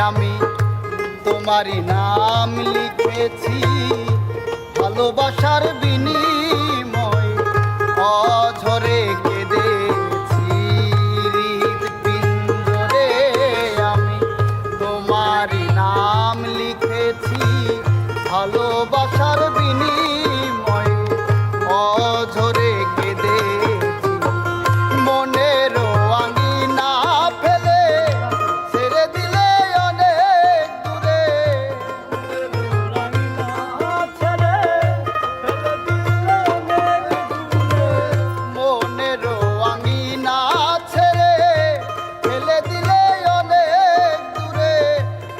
আমি তোমারই নাম লিখেছি, ভালোবাসার বিনিময় অঝরে কেঁদেছি। হৃৎপিণ্ডরে আমি তোমারই নাম লিখেছি, ভালোবাসার বিনিময় অঝরে কেঁদেছি। মনের আঙিনা ফেলে ছেড়ে দিলে অনেক দূরে, মনের আঙিনা ছেড়ে ফেলে দিলে অনেক দূরে।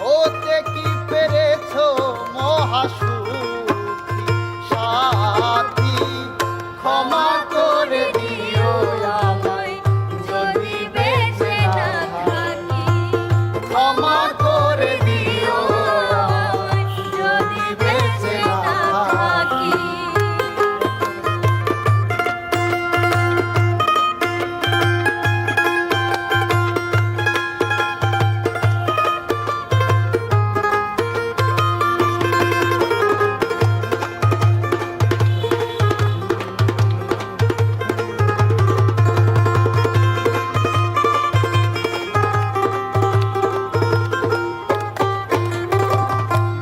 হতে কি পেরেছো মহাসুখী সাথী, ক্ষমা করে দিও আমায় যদি বেঁচে না থাকি, ক্ষমা করে দিও আমায় যদি বেঁচে না থাকি।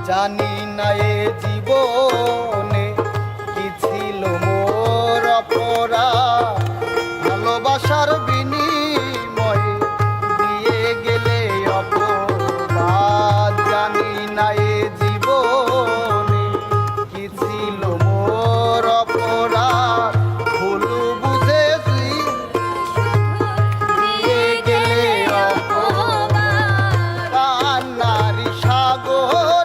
জানি না এ জীবনে কি ছিল মোর অপরাধ, ভালোবাসার বিনিময়ে দিয়ে গেলে অপবাদ। জানি না এ জীবনে কি ছিল মোর অপরাধ, ভুল বুঝেছি দিয়ে গেলে অপবাদ। কান্নারি সাগর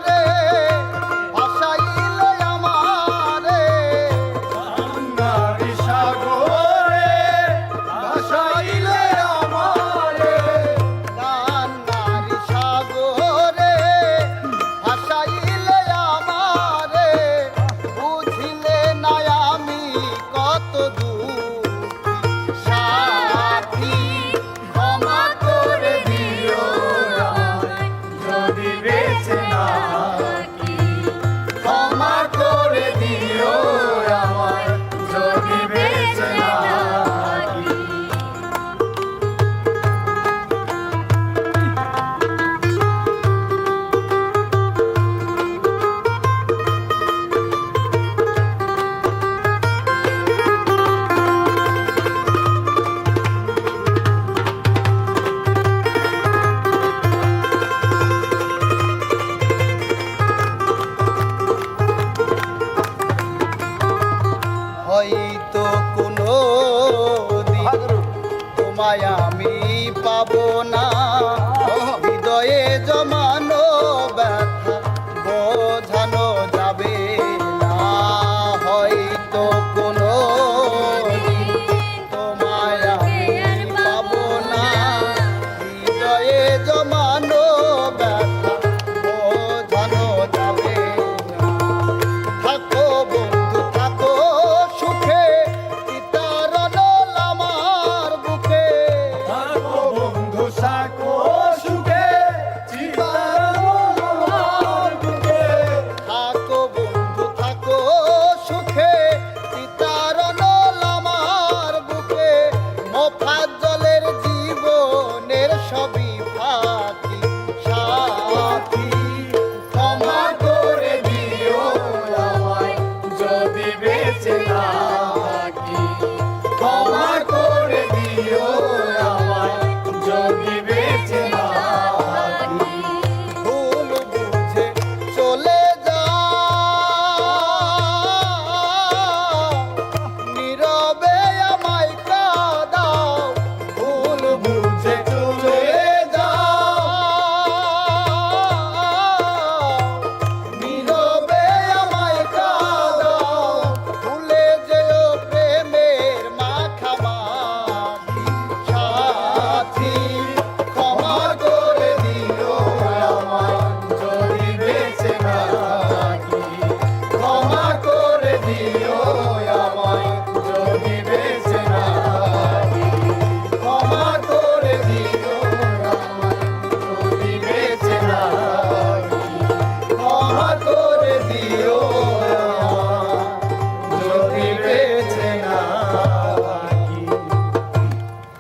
হয়তো কোনো দিন তোমায় আমি পাবো না।